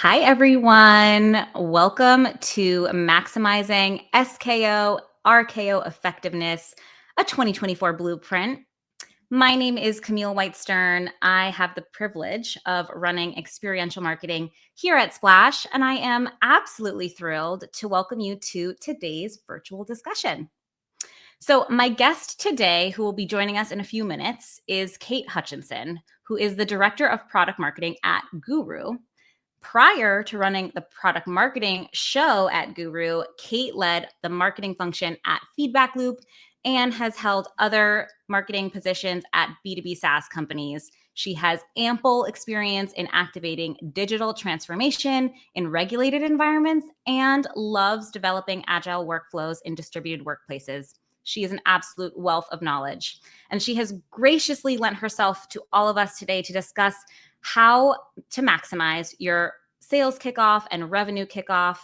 Hi, everyone. Welcome to Maximizing SKO, RKO Effectiveness, a 2024 blueprint. My name is Camille Whitestern. I have the privilege of running experiential marketing here at Splash, and I am absolutely thrilled to welcome you to today's virtual discussion. So, my guest today, who will be joining us in a few minutes, is Kate Hutchinson, who is the Director of Product Marketing at Guru. Prior to running the product marketing show at Guru, Kate led the marketing function at Feedback Loop and has held other marketing positions at B2B SaaS companies. She has ample experience in activating digital transformation in regulated environments and loves developing agile workflows in distributed workplaces. She is an absolute wealth of knowledge, and she has graciously lent herself to all of us today to discuss how to maximize your sales kickoff and revenue kickoff,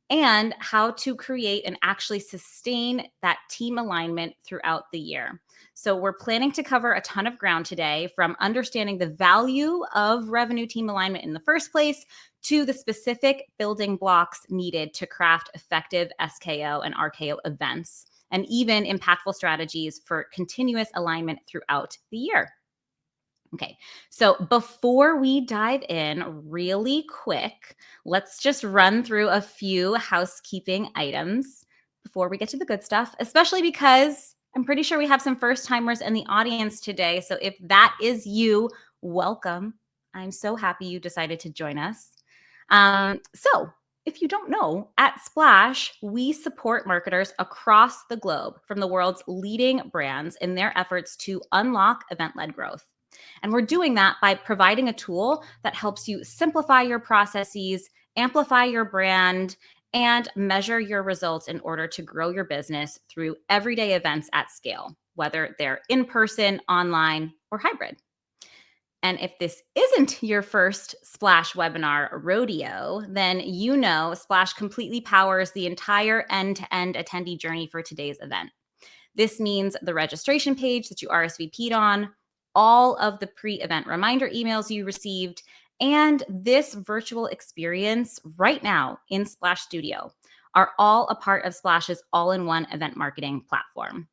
and how to create and actually sustain that team alignment throughout the year. So, we're planning to cover a ton of ground today, from understanding the value of revenue team alignment in the first place to the specific building blocks needed to craft effective SKO and RKO events, and even impactful strategies for continuous alignment throughout the year. Okay, so before we dive in really quick, let's just run through a few housekeeping items before we get to the good stuff, especially because I'm pretty sure we have some first timers in the audience today. So if that is you, welcome. I'm so happy you decided to join us. So if you don't know, at Splash, we support marketers across the globe from the world's leading brands in their efforts to unlock event-led growth. And we're doing that by providing a tool that helps you simplify your processes, amplify your brand, and measure your results in order to grow your business through everyday events at scale, whether they're in person, online, or hybrid. And if this isn't your first Splash webinar rodeo, then you know Splash completely powers the entire end-to-end attendee journey for today's event. This means the registration page that you RSVP'd on, all of the pre-event reminder emails you received, and this virtual experience right now in Splash Studio are all a part of Splash's all-in-one event marketing platform.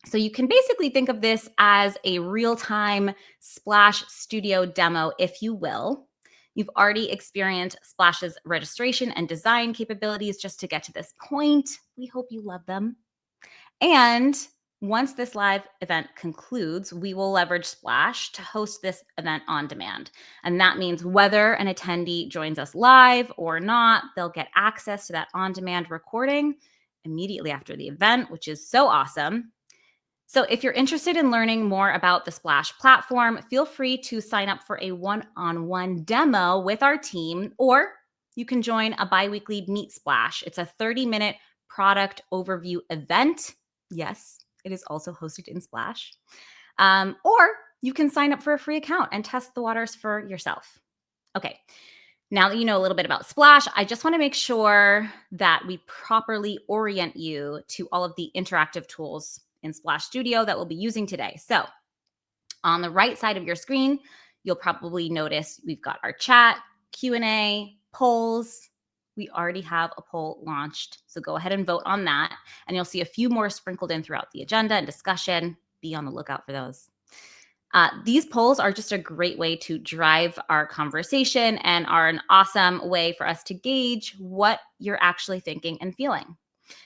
So you can basically think of this as a real-time Splash Studio demo, if you will. You've already experienced Splash's registration and design capabilities just to get to this point. We hope you love them. And once this live event concludes, we will leverage Splash to host this event on demand. And that means whether an attendee joins us live or not, they'll get access to that on-demand recording immediately after the event, which is so awesome. So if you're interested in learning more about the Splash platform, feel free to sign up for a one-on-one demo with our team, or you can join a biweekly Meet Splash. It's a 30-minute product overview event. Yes, it is also hosted in Splash. Or you can sign up for a free account and test the waters for yourself. Okay, now that you know a little bit about Splash, I just want to make sure that we properly orient you to all of the interactive tools in Splash Studio that we'll be using today. So on the right side of your screen, you'll probably notice we've got our chat, Q&A, polls. We already have a poll launched, so go ahead and vote on that. And you'll see a few more sprinkled in throughout the agenda and discussion. Be on the lookout for those. These polls are just a great way to drive our conversation and are an awesome way for us to gauge what you're actually thinking and feeling.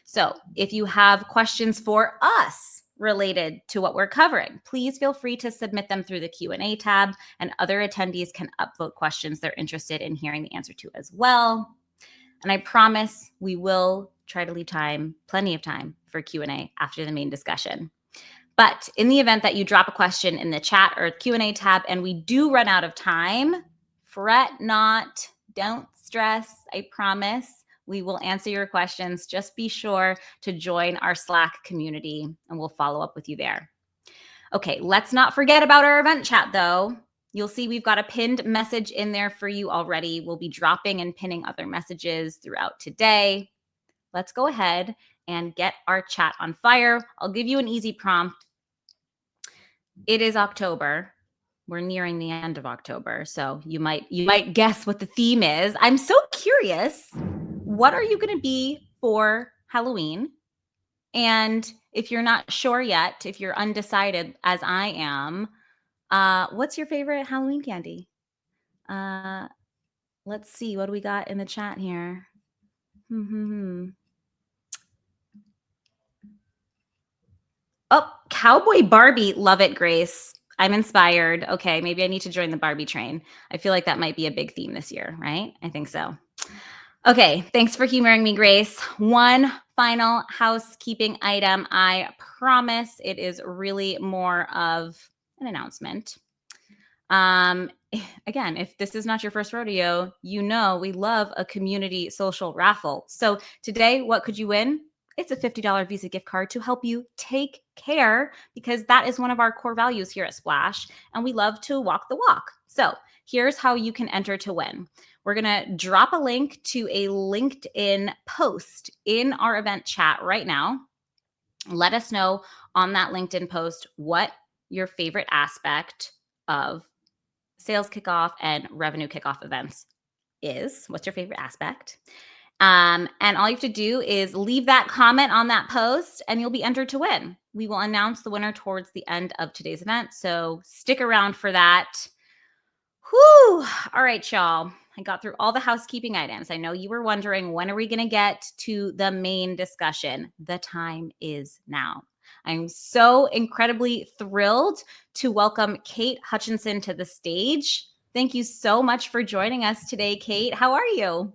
So if you have questions for us related to what we're covering, please feel free to submit them through the Q&A tab, and other attendees can upvote questions they're interested in hearing the answer to as well. And I promise we will try to leave plenty of time for Q&A after the main discussion. But in the event that you drop a question in the chat or Q&A tab and we do run out of time, fret not, don't stress, I promise. We will answer your questions. Just be sure to join our Slack community and we'll follow up with you there. Okay, let's not forget about our event chat though. You'll see we've got a pinned message in there for you already. We'll be dropping and pinning other messages throughout today. Let's go ahead and get our chat on fire. I'll give you an easy prompt. It is October. we're nearing the end of October, so you might guess what the theme is. I'm so curious. What are you going to be for Halloween? And if you're not sure yet, if you're undecided as I am, what's your favorite Halloween candy? Uh, let's see. What do we got in the chat here? Oh, Cowboy Barbie. Love it, Grace. I'm inspired. Okay, maybe I need to join the Barbie train. I feel like that might be a big theme this year, right? I think so. Okay, thanks for humoring me, Grace. One final housekeeping item. I promise it is really more of an announcement. Again, if this is not your first rodeo, you know we love a community social raffle. So today, what could you win? It's a $50 Visa gift card to help you take care, because that is one of our core values here at Splash, and we love to walk the walk. So here's how you can enter to win. We're going to drop a link to a LinkedIn post in our event chat right now. Let us know on that LinkedIn post what your favorite aspect of sales kickoff and revenue kickoff events is. What's your favorite aspect? And all you have to do is leave that comment on that post and you'll be entered to win. We will announce the winner towards the end of today's event, so stick around for that. Whew. All right, y'all. I got through all the housekeeping items. I know you were wondering, when are we going to get to the main discussion? The time is now. I'm so incredibly thrilled to welcome Kate Hutchinson to the stage. Thank you so much for joining us today, Kate. How are you?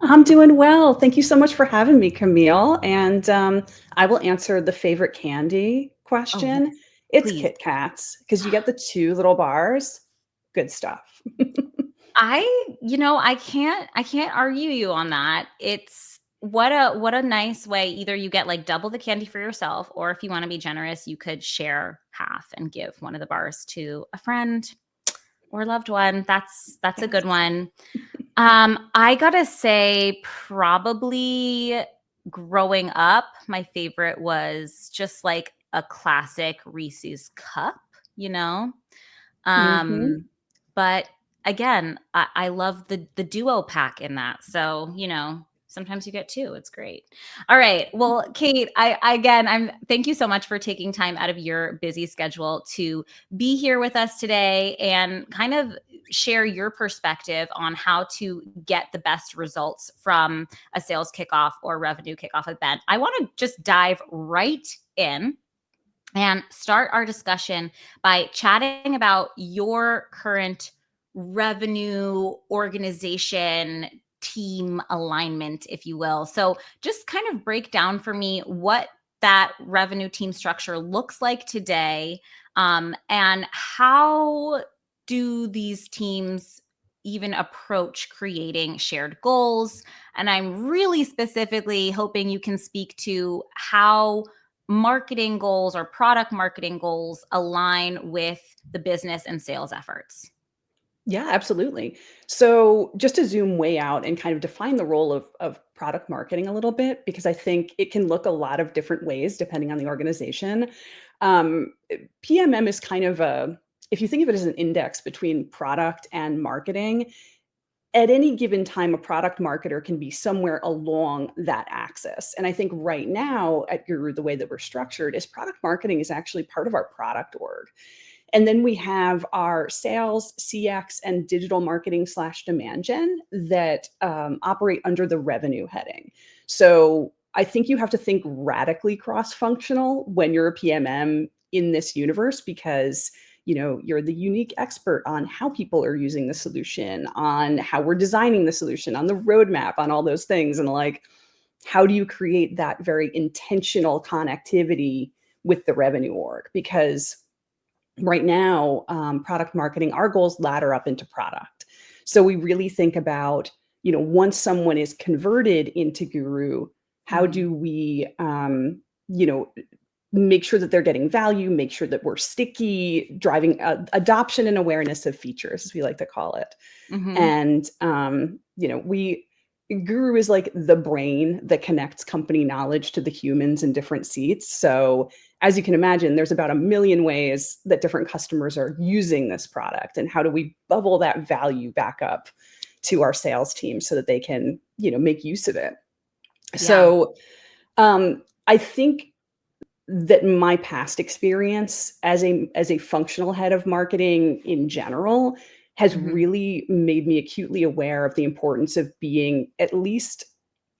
I'm doing well. Thank you so much for having me, Camille. And I will answer the favorite candy Oh, question. yes, It's please. Kit Kats, because you get the 2 little bars. Good stuff. I can't argue you on that. It's what a nice way. Either you get like double the candy for yourself, or if you want to be generous, you could share half and give one of the bars to a friend or loved one. That's a good Yes. one. I gotta say, probably growing up, my favorite was just like a classic Reese's cup, you know? Hmm. But again, I love the duo pack in that. So, sometimes you get two. It's great. All right. Well, Kate, I'm thank you so much for taking time out of your busy schedule to be here with us today and kind of share your perspective on how to get the best results from a sales kickoff or revenue kickoff event. I want to just dive right in and start our discussion by chatting about your current revenue organization team alignment, if you will. So, just kind of break down for me what that revenue team structure looks like today, and how do these teams even approach creating shared goals. And I'm really specifically hoping you can speak to how marketing goals or product marketing goals align with the business and sales efforts. Yeah, absolutely. So just to zoom way out and kind of define the role of product marketing a little bit, because I think it can look a lot of different ways depending on the organization. PMM is kind of if you think of it as an index between product and marketing, at any given time, a product marketer can be somewhere along that axis. And I think right now at Guru, the way that we're structured is product marketing is actually part of our product org. And then we have our sales, CX, and digital marketing slash demand gen that operate under the revenue heading. So I think you have to think radically cross-functional when you're a PMM in this universe, because you're the unique expert on how people are using the solution, on how we're designing the solution, on the roadmap, on all those things. And like, how do you create that very intentional connectivity with the revenue org? Because right now, product marketing, our goals ladder up into product. So we really think about, once someone is converted into Guru, how Mhm. do we, you know, make sure that they're getting value, make sure that we're sticky, driving adoption and awareness of features, as we like to call it. Mhm. And, we, Guru is like the brain that connects company knowledge to the humans in different seats. So as you can imagine, there's about a million ways that different customers are using this product. And how do we bubble that value back up to our sales team so that they can, make use of it? Yeah. So I think that my past experience as a functional head of marketing in general has Mhm. really made me acutely aware of the importance of being at least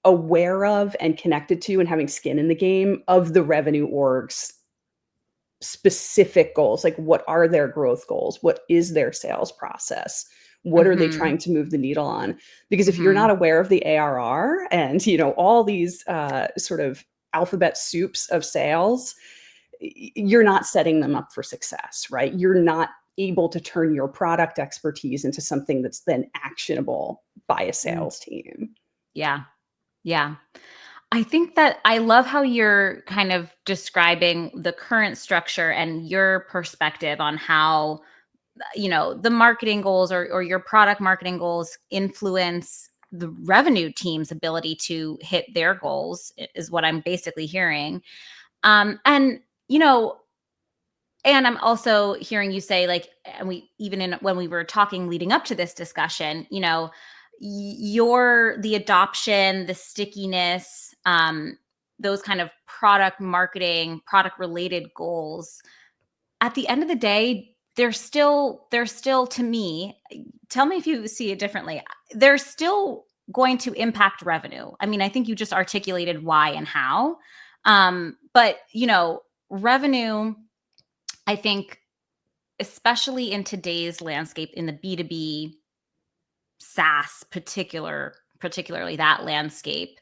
aware of and connected to and having skin in the game of the revenue org's specific goals. Like, what are their growth goals? What is their sales process? What are they Mhm. trying to move the needle on? Because if you're not Mhm. aware of the ARR and, all these sort of alphabet soups of sales, you're not setting them up for success, right? You're not able to turn your product expertise into something that's then actionable by a Mm. sales team. Yeah. Yeah. I think that I love how you're kind of describing the current structure and your perspective on how, the marketing goals or your product marketing goals influence the revenue team's ability to hit their goals is what I'm basically hearing. And, you know, and I'm also hearing you say, like, and we even in when we were talking leading up to this discussion, your the adoption, the stickiness, those kind of product marketing, product related goals. At the end of the day, they're still to me. Tell me if you see it differently. They're still going to impact revenue. I mean, I think you just articulated why and how. But revenue, I think, especially in today's landscape in the B2B SaaS particularly that landscape,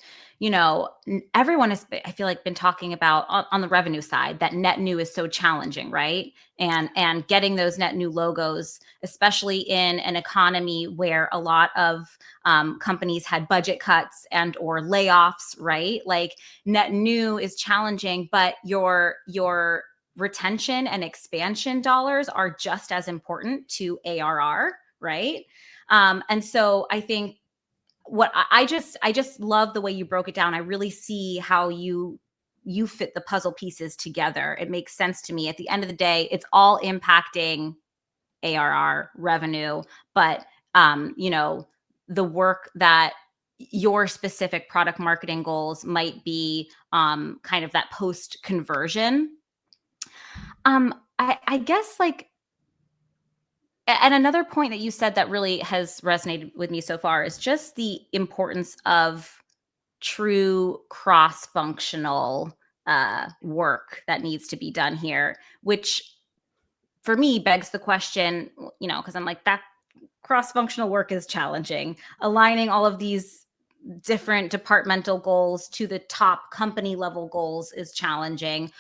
everyone has I feel like been talking about on the revenue side that net new is so challenging, right? And getting those net new logos, especially in an economy where a lot of companies had budget cuts and or layoffs, right? Like, net new is challenging, but your retention and expansion dollars are just as important to ARR, right? And so I think what I just love the way you broke it down. I really see how you fit the puzzle pieces together. It makes sense to me. At the end of the day, it's all impacting ARR revenue, but the work that your specific product marketing goals might be, kind of that post conversion. I guess, like, and another point that you said that really has resonated with me so far is just the importance of true cross-functional work that needs to be done here, which for me begs the question, because I'm like, that cross-functional work is challenging. Aligning all of these different departmental goals to the top company level goals is challenging.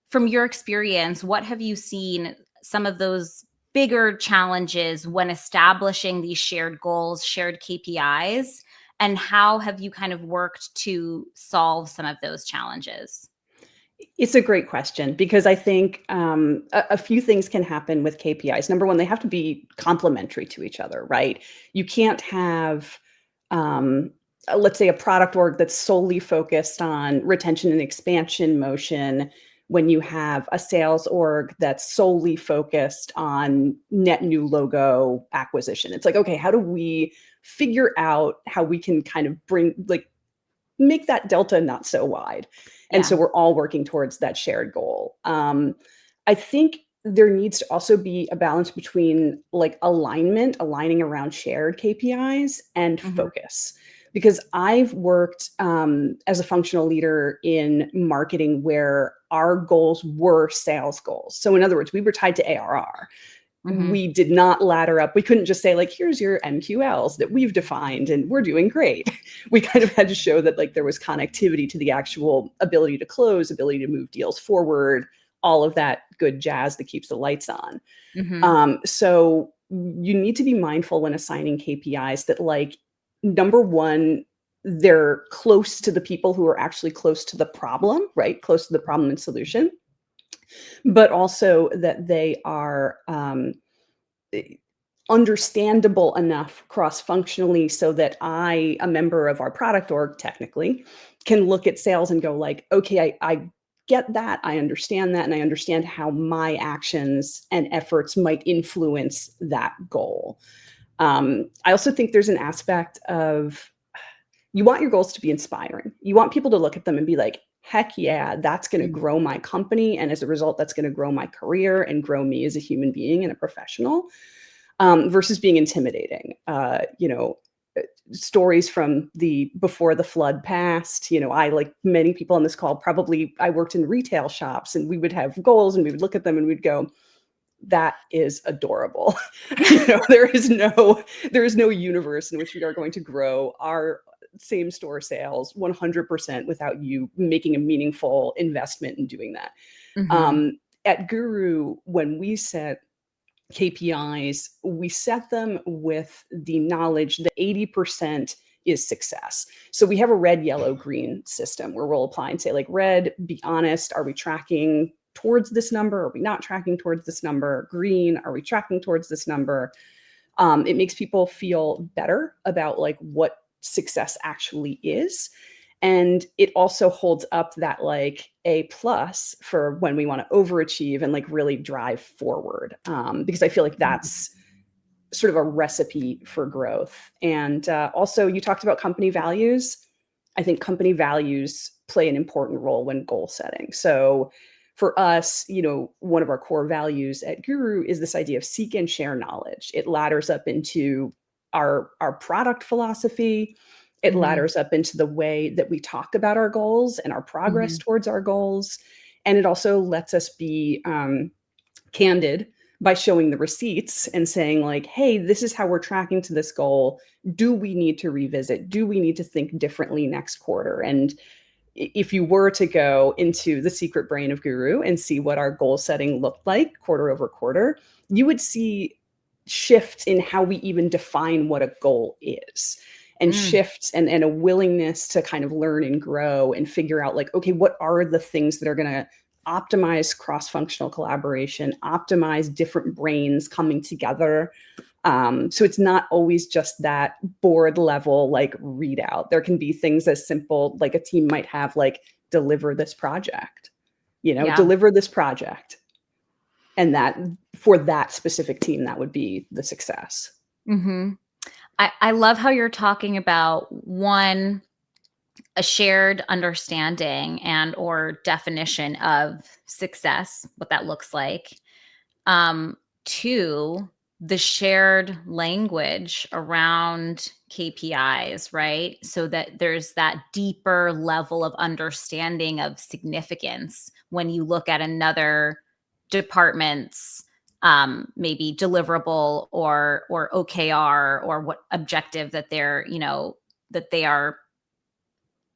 From your experience, what have you seen some of those bigger challenges when establishing these shared goals, shared KPIs, and how have you kind of worked to solve some of those challenges? It's a great question because I think a few things can happen with KPIs. Number one, they have to be complementary to each other, right? You can't have, let's say, a product org that's solely focused on retention and expansion motion when you have a sales org that's solely focused on net new logo acquisition. It's like, okay, how do we figure out how we can kind of make that delta not so wide? And so Yeah. we're all working towards that shared goal. I think there needs to also be a balance between, like, aligning around shared KPIs and Mhm. focus. Because I've worked as a functional leader in marketing where our goals were sales goals. So, in other words, we were tied to ARR. Mhm. We did not ladder up. We couldn't just say, like, here's your MQLs that we've defined and we're doing great. We kind of had to show that, like, there was connectivity to the actual ability to close, ability to move deals forward, all of that good jazz that keeps the lights on. Mhm. So you need to be mindful when assigning KPIs that, like, number one, they're close to the people who are actually close to the problem, right? Close to the problem and solution, but also that they are eh, understandable enough cross-functionally so that a member of our product org, technically, can look at sales and go, like, okay, I get that, I understand that, and I understand how my actions and efforts might influence that goal. I also think there's an aspect of you want your goals to be inspiring. You want people to look at them and be like, heck yeah, that's going to Mm. grow my company. And as a result, that's going to grow my career and grow me as a human being and a professional, versus being intimidating. Stories from the before the flood passed, I, like many people on this call, probably I worked in retail shops, and we would have goals and we would look at them and we'd go, that is adorable. There is no universe in which we are going to grow our same store sales 100% without you making a meaningful investment in doing that. Mhm. At Guru, when we set KPIs, we set them with the knowledge that 80% is success. So we have a red, yellow, green system where we'll apply and say, like, red, be honest, are we tracking towards this number? Are we not tracking towards this number? Green, are we tracking towards this number? It makes people feel better about like what success actually is. And it also holds up that like A plus for when we want to overachieve and like really drive forward. Because I feel like that's sort of a recipe for growth. And also, you talked about company values. I think company values play an important role when goal setting. So for us, one of our core values at Guru is this idea of seek and share knowledge. It ladders up into our product philosophy. It Mhm. ladders up into the way that we talk about our goals and our progress Mhm. towards our goals. And it also lets us be candid by showing the receipts and saying like, hey, this is how we're tracking to this goal. Do we need to revisit? Do we need to think differently next quarter? And if you were to go into the secret brain of Guru and see what our goal setting looked like quarter over quarter, you would see shifts in how we even define what a goal is, and Mm. shifts and a willingness to kind of learn and grow and figure out like, okay, what are the things that are going to optimize cross-functional collaboration, optimize different brains coming together. So it's not always just that board level like readout. There can be things as simple like a team might have like deliver this project, Yeah. deliver this project. And that for that specific team, that would be the success. Mhm. I love how you're talking about, one, a shared understanding and or definition of success, what that looks like. Um, two, the shared language around KPIs, right? So that there's that deeper level of understanding of significance when you look at another department's maybe deliverable or OKR or what objective that that they are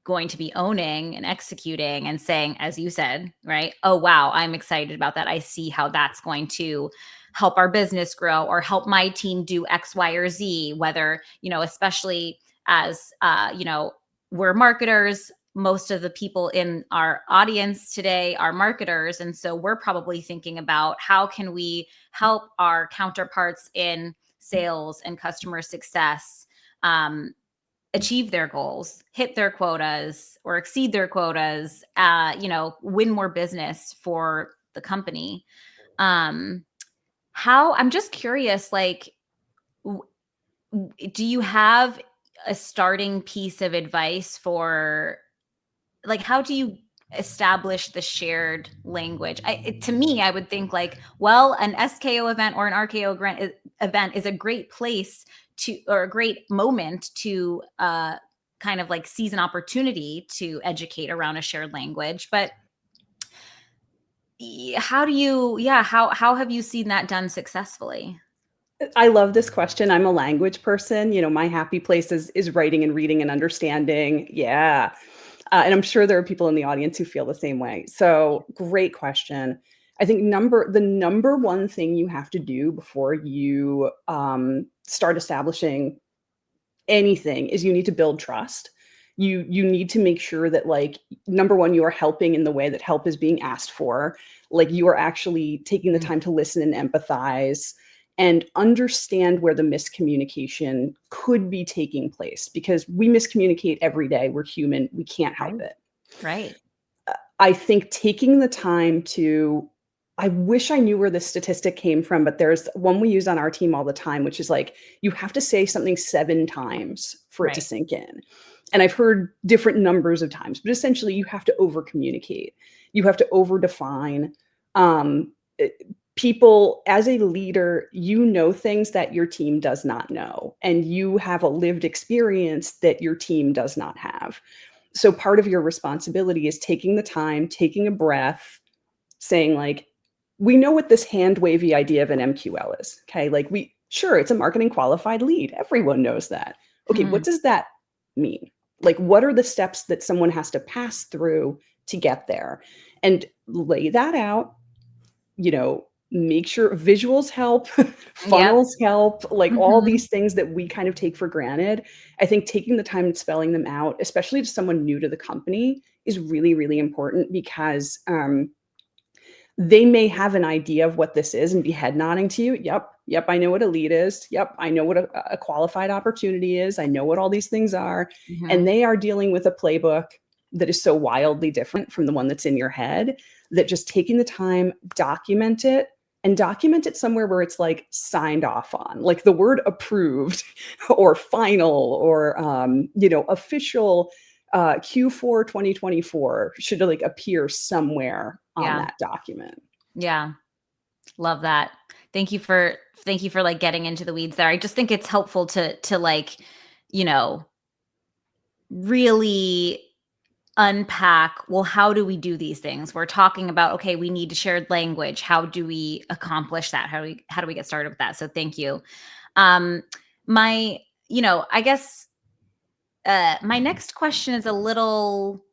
going to be owning and executing and saying, as you said, right? Oh, wow, I'm excited about that. I see how that's going to help our business grow or help my team do X, Y, or Z, whether, especially as, we're marketers. Most of the people in our audience today are marketers. And so we're probably thinking about how can we help our counterparts in sales and customer success achieve their goals, hit their quotas or exceed their quotas, win more business for the company. Um, how I'm just curious, like, do you have a starting piece of advice for like how do you establish the shared language? To me, I would think like, well, an SKO event or an RKO event is a great place to, or a great moment to kind of like seize an opportunity to educate around a shared language. But how do you, yeah, how have you seen that done successfully? I love this question. I'm a language person. My happy place is writing and reading and understanding. Yeah. And I'm sure there are people in the audience who feel the same way. So great question. I think the number one thing you have to do before you start establishing anything is you need to build trust. You need to make sure that like number one, you are helping in the way that help is being asked for. Like you are actually taking the Mm. time to listen and empathize and understand where the miscommunication could be taking place, because we miscommunicate every day. We're human. We can't help Right. it. Right. I think taking the time to I wish I knew where this statistic came from, but there's one we use on our team all the time, which is like, you have to say something 7 times for it to Right. sink in. And I've heard different numbers of times, but essentially you have to over communicate. You have to over define. Um, eh, People, as a leader, you know things that your team does not know, and you have a lived experience that your team does not have. So part of your responsibility is taking the time, taking a breath, saying like, we know what this hand wavy idea of an MQL is. Okay. Like sure, it's a marketing qualified lead. Everyone knows that. Okay. What Mhm. does that mean? Like, what are the steps that someone has to pass through to get there? And lay that out, make sure visuals help, Yep. funnels help, like all Mhm. these things that we kind of take for granted. I think taking the time and spelling them out, especially to someone new to the company, is really, really important because they may have an idea of what this is and be head nodding to you. Yep. Yep. I know what a lead is. Yep. I know what a qualified opportunity is. I know what all these things are. And Mhm. they are dealing with a playbook that is so wildly different from the one that's in your head that just taking the time, document it and document it somewhere where it's like signed off on, like the word approved or final or, official Q4 2024 should like appear somewhere on Yeah. that document. Yeah. Love that. Thank you for like getting into the weeds there. I just think it's helpful to like, you know, really unpack, well, how do we do these things? We're talking about, okay, we need shared language. How do we accomplish that? How do we get started with that? So thank you. Um my, I guess my next question is a little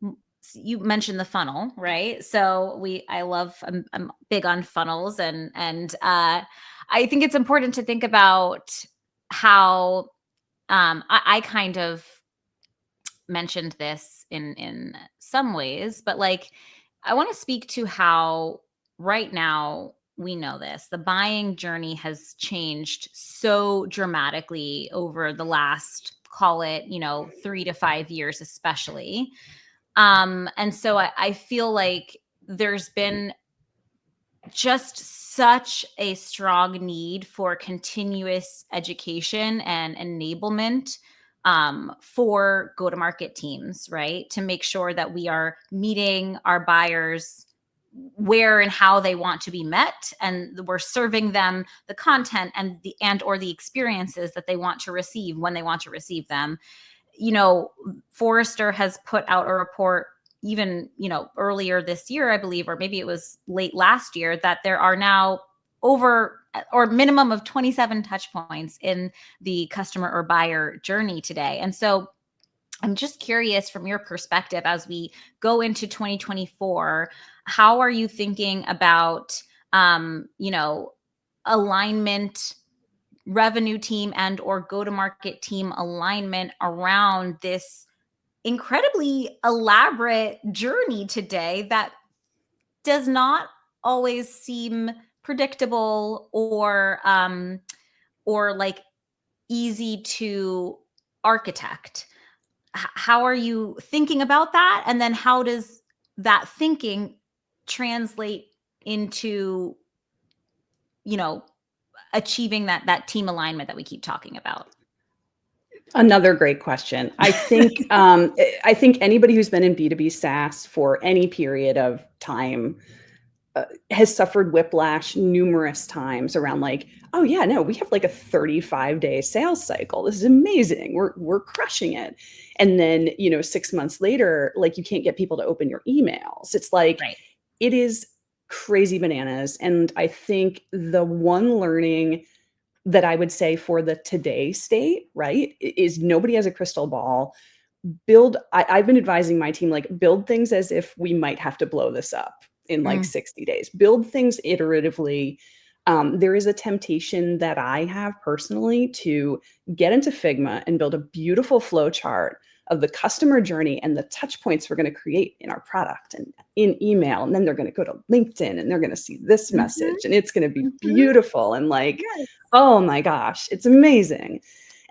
you mentioned the funnel, right? So I'm big on funnels and I think it's important to think about how I kind of mentioned this in some ways, but like I want to speak to how right now we know this. The buying journey has changed so dramatically over the last, call it, 3 to 5 years especially. And so I feel like there's been just such a strong need for continuous education and enablement for go to market teams, right? To make sure that we are meeting our buyers where and how they want to be met, and we're serving them the content and or the experiences that they want to receive when they want to receive them. Forrester has put out a report even, earlier this year, I believe, or maybe it was late last year, that there are now over or minimum of 27 touch points in the customer or buyer journey today. And so I'm just curious from your perspective as we go into 2024, how are you thinking about, alignment, revenue team and/or go-to-market team alignment around this incredibly elaborate journey today that does not always seem predictable or like easy to architect? How are you thinking about that, and then how does that thinking translate into, you know achieving that team alignment that we keep talking about? Another great question. I think anybody who's been in B2B SaaS for any period of time has suffered whiplash numerous times around like, oh yeah, no, we have like a 35-day sales cycle. This is amazing. We're crushing it. And then, 6 months later, like you can't get people to open your emails. It's like Right. it is crazy bananas. And I think the one learning that I would say for the today state, right, is nobody has a crystal ball. I've been advising my team, like, build things as if we might have to blow this up in like Mm, 60 days. Build things iteratively. There is a temptation that I have personally to get into Figma and build a beautiful flow chart of the customer journey and the touch points we're going to create in our product and in email. And then they're going to go to LinkedIn and they're going to see this mhm, message and it's going to be mhm, beautiful and like, yes. oh my gosh, it's amazing.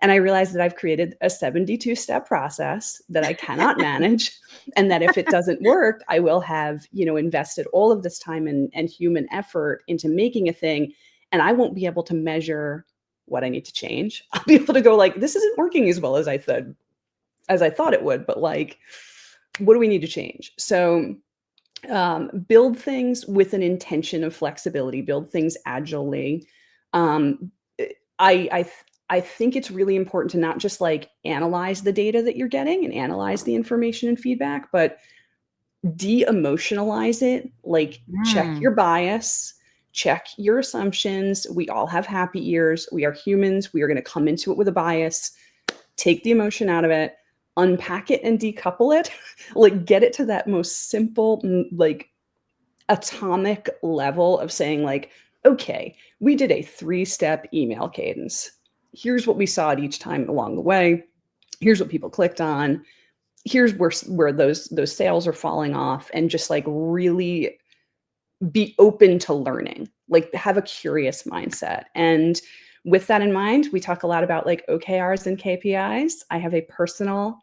And I realized that I've created a 72-step process that I cannot manage, and that if it doesn't work, I will have, invested all of this time and human effort into making a thing, and I won't be able to measure what I need to change. I'll be able to go like, this isn't working as well as I thought it would, but like, what do we need to change? So build things with an intention of flexibility, build things agilely. Um, I think it's really important to not just like analyze the data that you're getting and analyze the information and feedback, but de-emotionalize it. Like, check Mm. your bias, check your assumptions. We all have happy ears. We are humans. We are going to come into it with a bias. Take the emotion out of it, unpack it and decouple it. Like, get it to that most simple, like atomic level of saying like, okay, we did a 3-step email cadence. Here's what we saw at each time along the way. Here's what people clicked on. Here's where those sales are falling off, and just like really be open to learning, like have a curious mindset. And with that in mind, we talk a lot about like OKRs and KPIs. I have a personal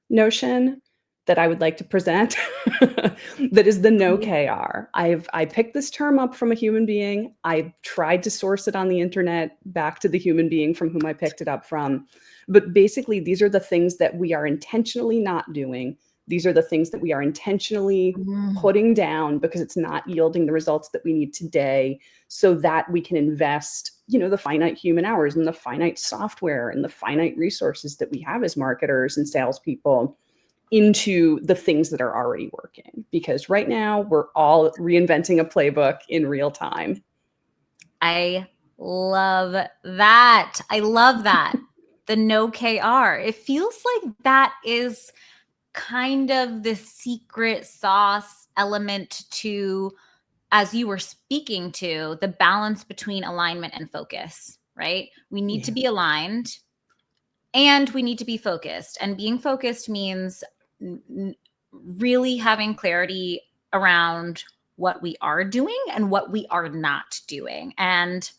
notion that I would like to present that is the no Please. KR. I picked this term up from a human being. I tried to source it on the internet back to the human being from whom I picked it up from. But basically, these are the things that we are intentionally not doing. These are the things that we are intentionally Mm. putting down because it's not yielding the results that we need today, so that we can invest, the finite human hours and the finite software and the finite resources that we have as marketers and salespeople into the things that are already working. Because right now we're all reinventing a playbook in real time. I love that. I love that. The no KR. It feels like that is kind of the secret sauce element to, as you were speaking to, the balance between alignment and focus, right? We need to Yeah. be aligned and we need to be focused. And being focused means really having clarity around what we are doing and what we are not doing. And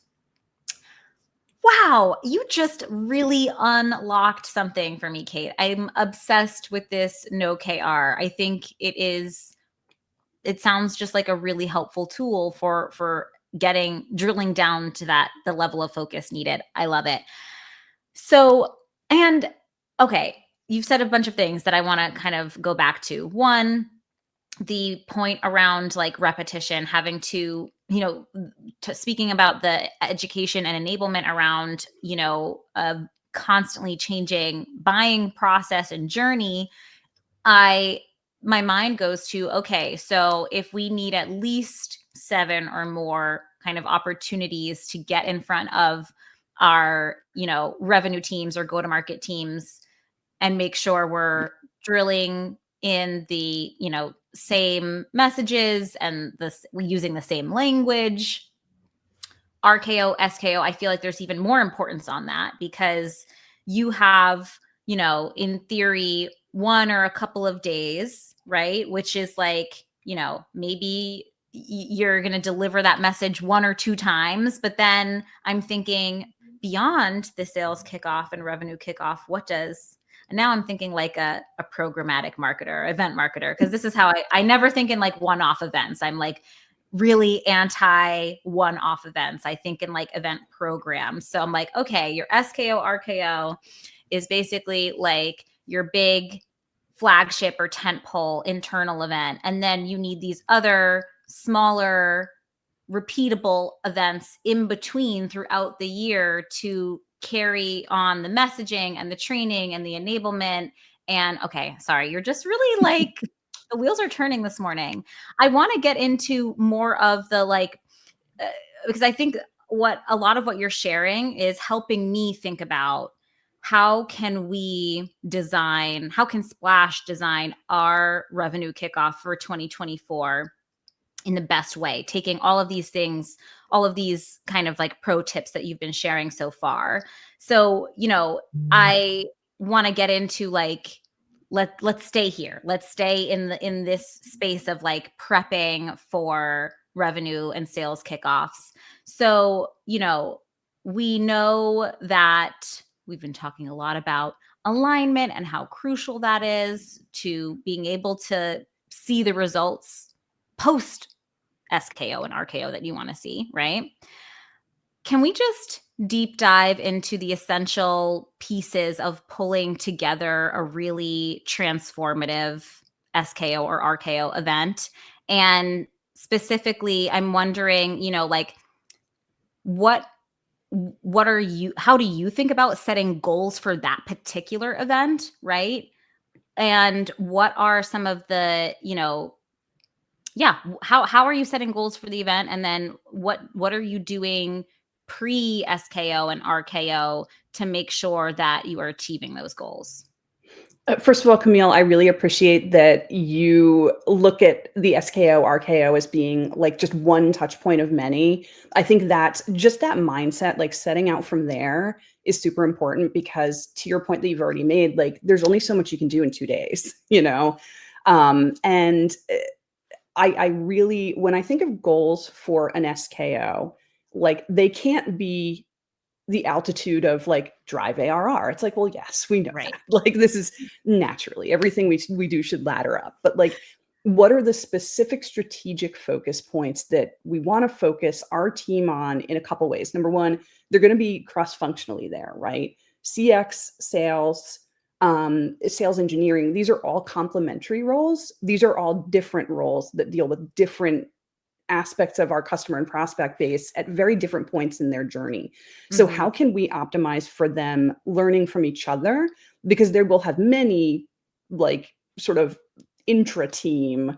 wow, you just really unlocked something for me, Kate. I'm obsessed with this no KR. I think it sounds just like a really helpful tool for drilling down to the level of focus needed. I love it. So, and okay, you've said a bunch of things that I want to kind of go back to. One, the point around like repetition, having to, speaking about the education and enablement around, constantly changing buying process and journey. I My mind goes to, okay, so if we need at least 7 or more kind of opportunities to get in front of our, revenue teams or go to market teams and make sure we're drilling in the, same messages and using the same language, RKO, SKO, I feel like there's even more importance on that because you have, in theory, one or a couple of days, right? Which is like, maybe you're going to deliver that message one or two times. But then I'm thinking beyond the sales kickoff and revenue kickoff, and now I'm thinking like a programmatic marketer, event marketer, because this is how I never think in like one-off events. I'm like, really anti one-off events. I think in like event programs. So I'm like, okay, your SKO RKO is basically like your big flagship or tentpole internal event. And then you need these other smaller repeatable events in between throughout the year to carry on the messaging and the training and the enablement. And okay, sorry, you're just really like the wheels are turning this morning. I want to get into more of the like, uh, because I think what a lot of what you're sharing is helping me think about how can Splash design our revenue kickoff for 2024 in the best way, taking all of these things, all of these kind of like pro tips that you've been sharing so far. So, I want to get into like, let's stay here. Let's stay in this space of like prepping for revenue and sales kickoffs. So, we know that We've been talking a lot about alignment and how crucial that is to being able to see the results post SKO and RKO that you want to see, right? Can we just deep dive into the essential pieces of pulling together a really transformative SKO or RKO event? And specifically, I'm wondering, like what are you how do you think about setting goals for that particular event, right? And what are some of the, yeah, how are you setting goals for the event, and then what are you doing pre SKO and RKO to make sure that you are achieving those goals? First of all, Camille, I really appreciate that you look at the SKO, RKO as being like just one touch point of many. I think that's just that mindset, like setting out from there is super important because to your point that you've already made, like there's only so much you can do in 2 days, you know? And I really, when I think of goals for an SKO, like they can't be the altitude of like drive ARR. It's like, well, yes, we know Right. that. Like this is naturally everything we do should ladder up. But like, what are the specific strategic focus points that we want to focus our team on in a couple ways? Number one, they're going to be cross-functionally there, right? CX, sales, sales engineering, these are all complementary roles. These are all different roles that deal with different aspects of our customer and prospect base at very different points in their journey. So Hmm. how can we optimize for them learning from each other? Because they will have many like sort of intra-team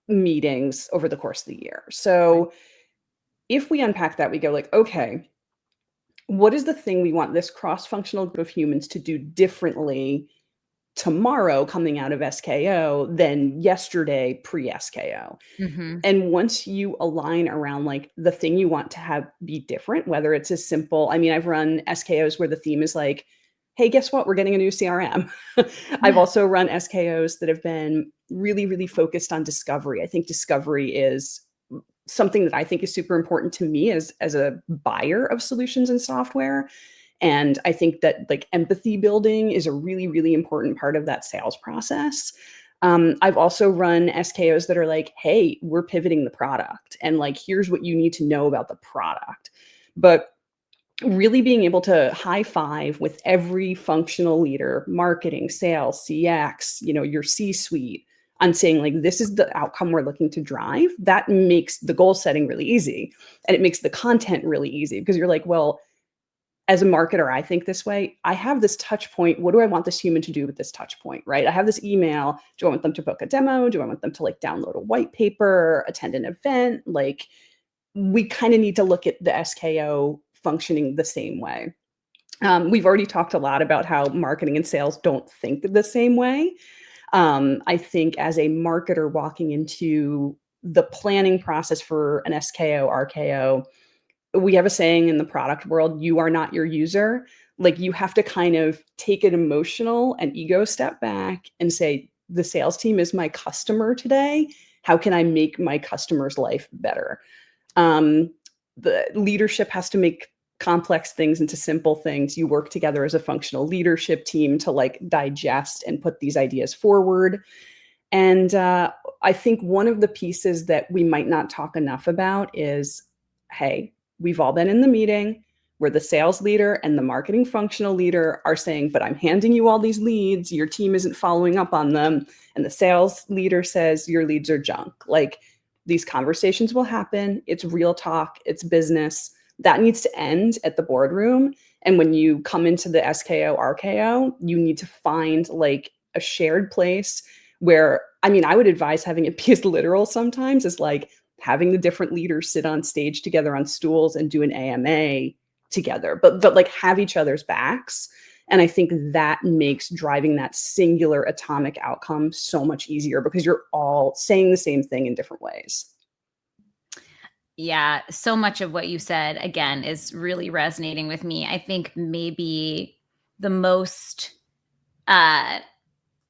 meetings over the course of the year. Right. So if we unpack that, we go like, okay, what is the thing we want this cross-functional group of humans to do differently tomorrow coming out of SKO than yesterday pre-SKO? Hmm. And once you align around like the thing you want to have be different, whether it's as simple, I mean, I've run SKOs where the theme is like, hey, guess what? We're getting a new CRM. I've Yeah. also run SKOs that have been really, really focused on discovery. I think discovery is something that I think is super important to me as a buyer of solutions and software. And I think that like empathy building is a really, really important part of that sales process. I've also run SKOs that are like, hey, we're pivoting the product and like, here's what you need to know about the product. But really being able to high five with every functional leader, marketing, sales, CX, your C suite on saying like, this is the outcome we're looking to drive. That makes the goal setting really easy. And it makes the content really easy because you're like, well, as a marketer, I think this way. I have this touch point. What do I want this human to do with this touch point, right? I have this email. Do I want them to book a demo? Do I want them to like download a white paper, attend an event? Like we kind of need to look at the SKO functioning the same way. We've already talked a lot about how marketing and sales don't think the same way. I think as a marketer walking into the planning process for an SKO, RKO, we have a saying in the product world, you are not your user. Like you have to kind of take an emotional and ego step back and say, the sales team is my customer today. How can I make my customer's life better? Um, the leadership has to make complex things into simple things. You work together as a functional leadership team to like digest and put these ideas forward. And I think one of the pieces that we might not talk enough about is, hey, we've all been in the meeting where the sales leader and the marketing functional leader are saying, but I'm handing you all these leads. Your team isn't following up on them. And the sales leader says, your leads are junk. Like these conversations will happen. It's real talk, it's business. That needs to end at the boardroom. And when you come into the SKO, RKO, you need to find like a shared place where, I mean, I would advise having it be as literal sometimes as like having the different leaders sit on stage together on stools and do an AMA together, but like have each other's backs. And I think that makes driving that singular atomic outcome so much easier because you're all saying the same thing in different ways. Yeah, so much of what you said again is really resonating with me. I think maybe the most uh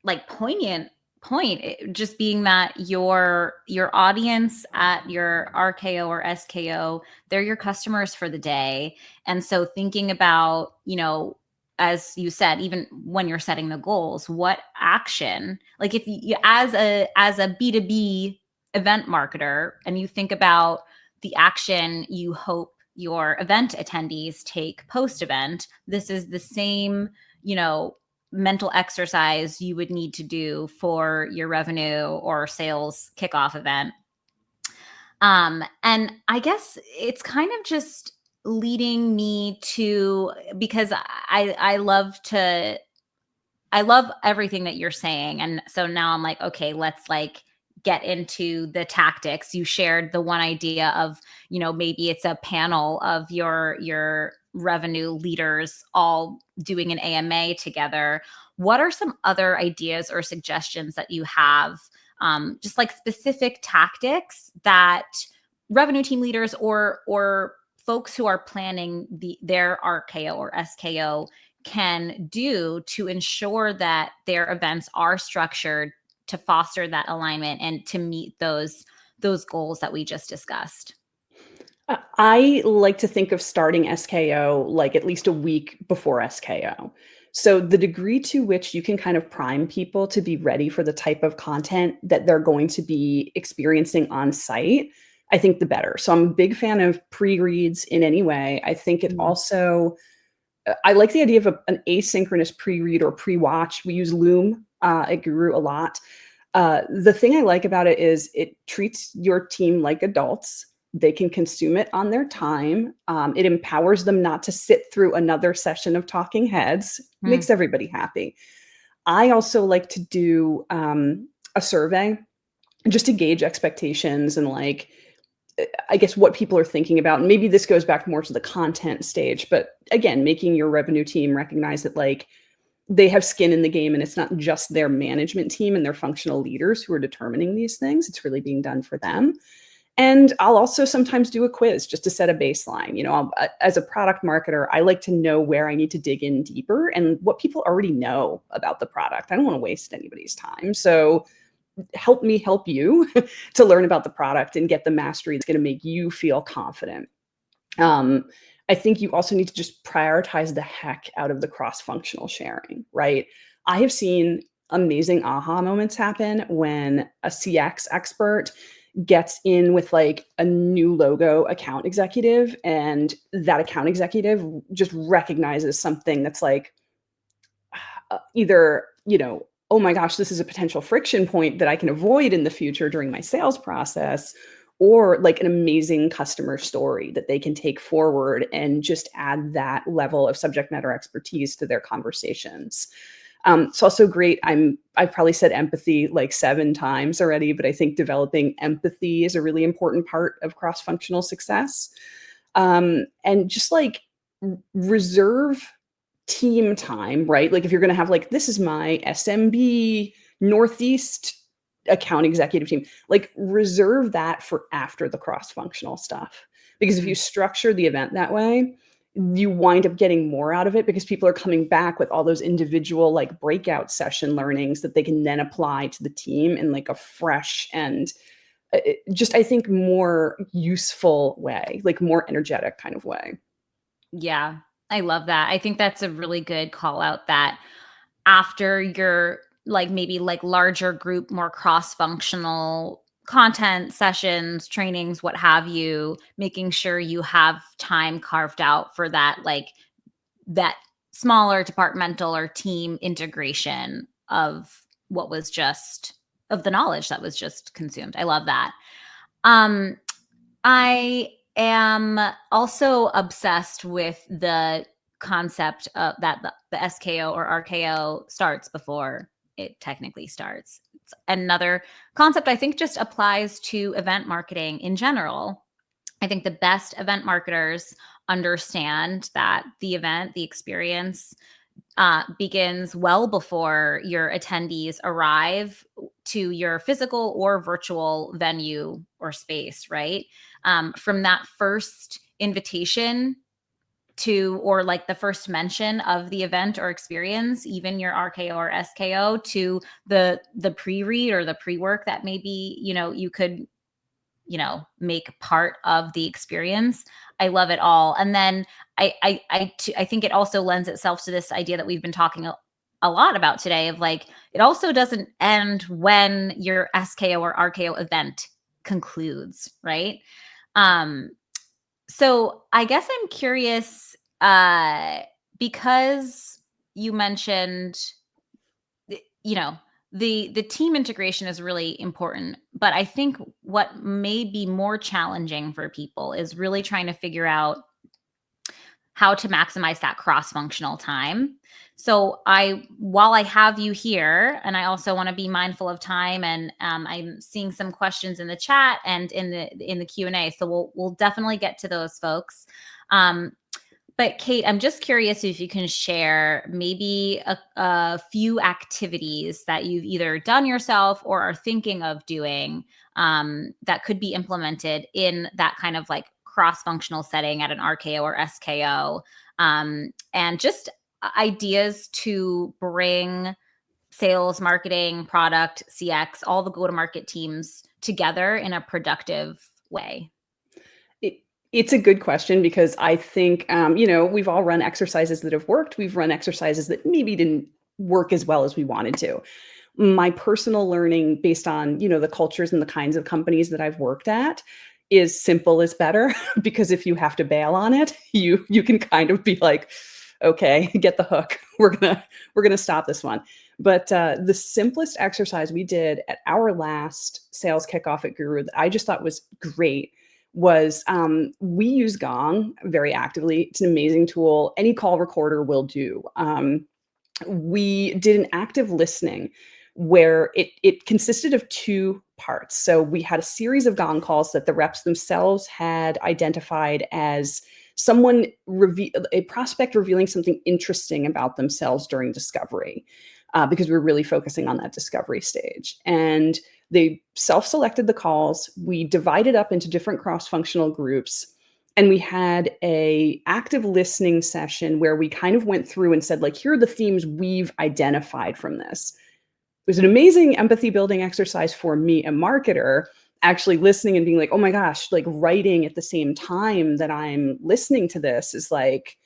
like poignant point, just being that your audience at your RKO or SKO, they're your customers for the day. And so thinking about, as you said, even when you're setting the goals, what action, like if you as a B2B event marketer and you think about the action you hope your event attendees take post event, this is the same, mental exercise you would need to do for your revenue or sales kickoff event. And I guess it's kind of just leading me to, because I love everything that you're saying. And so now I'm like, okay, let's like get into the tactics. You shared the one idea of, maybe it's a panel of your revenue leaders all doing an AMA together. What are some other ideas or suggestions that you have, just like specific tactics that revenue team leaders or folks who are planning their RKO or SKO can do to ensure that their events are structured to foster that alignment and to meet those goals that we just discussed? I like to think of starting SKO like at least a week before SKO. So the degree to which you can kind of prime people to be ready for the type of content that they're going to be experiencing on site, I think the better. So I'm a big fan of pre-reads in any way. I think it Mm. also I like the idea of an asynchronous pre-read or pre-watch. We use Loom at Guru a lot. The thing I like about it is it treats your team like adults. They can consume it on their time. It empowers them not to sit through another session of talking heads. Mm. Makes everybody happy. I also like to do a survey just to gauge expectations and like I guess what people are thinking about. And maybe this goes back more to the content stage, but again, making your revenue team recognize that like they have skin in the game and it's not just their management team and their functional leaders who are determining these things. It's really being done for them. And I'll also sometimes do a quiz just to set a baseline. As a product marketer, I like to know where I need to dig in deeper and what people already know about the product. I don't want to waste anybody's time. So help me help you to learn about the product and get the mastery that's going to make you feel confident. Um, I think you also need to just prioritize the heck out of the cross-functional sharing, right? I have seen amazing aha moments happen when a CX expert gets in with like a new logo account executive and that account executive just recognizes something that's like either, oh my gosh, this is a potential friction point that I can avoid in the future during my sales process, or like an amazing customer story that they can take forward and just add that level of subject matter expertise to their conversations. It's also great. I've probably said empathy like 7 times already, but I think developing empathy is a really important part of cross-functional success. And just like reserve team time, right? Like if you're going to have like, this is my SMB Northeast account executive team, like reserve that for after the cross functional stuff. Because if you Mm. structure the event that way, you wind up getting more out of it because people are coming back with all those individual like breakout session learnings that they can then apply to the team in like a fresh and just, I think, more useful way, like more energetic kind of way. Yeah, I love that. I think that's a really good call out, that after your like maybe like larger group, more cross-functional content sessions, trainings, what have you, making sure you have time carved out for that, like that smaller departmental or team integration of what was just of the knowledge that was just consumed. I love that. Um, I am also obsessed with the concept of that the SKO or RKO starts before it technically starts. It's another concept I think just applies to event marketing in general. I think the best event marketers understand that the event, the experience, begins well before your attendees arrive to your physical or virtual venue or space, right? From that first invitation to, or like the first mention of the event or experience, even your RKO or SKO, to the pre-read or the pre-work that maybe you could make part of the experience. I love it all. And then I think it also lends itself to this idea that we've been talking a lot about today of like, it also doesn't end when your SKO or RKO event concludes, right? Um, so I guess I'm curious, because you mentioned, you know, the team integration is really important, but I think what may be more challenging for people is really trying to figure out how to maximize that cross-functional time. So while I have you here, and I also want to be mindful of time, and I'm seeing some questions in the chat and in the Q&A. So we'll definitely get to those folks. But Kate, I'm just curious if you can share maybe a few activities that you've either done yourself or are thinking of doing, that could be implemented in that kind of like cross-functional setting at an RKO or SKO, and just ideas to bring sales, marketing, product, CX, all the go-to-market teams together in a productive way. It it's a good question because I think, we've all run exercises that have worked. We've run exercises that maybe didn't work as well as we wanted to. My personal learning based on, the cultures and the kinds of companies that I've worked at is simple is better because if you have to bail on it, you can kind of be like, okay, get the hook. We're gonna stop this one. But the simplest exercise we did at our last sales kickoff at Guru that I just thought was great was we use Gong very actively. It's an amazing tool. Any call recorder will do. We did an active listening where it consisted of two parts. So we had a series of Gong calls that the reps themselves had identified as a prospect revealing something interesting about themselves during discovery, because we were really focusing on that discovery stage. And they self-selected the calls. We divided up into different cross-functional groups, and we had a active listening session where we kind of went through and said, like, here are the themes we've identified from this. It was an amazing empathy building exercise for me, a marketer, actually listening and being like, oh my gosh, like writing at the same time that I'm listening to this is like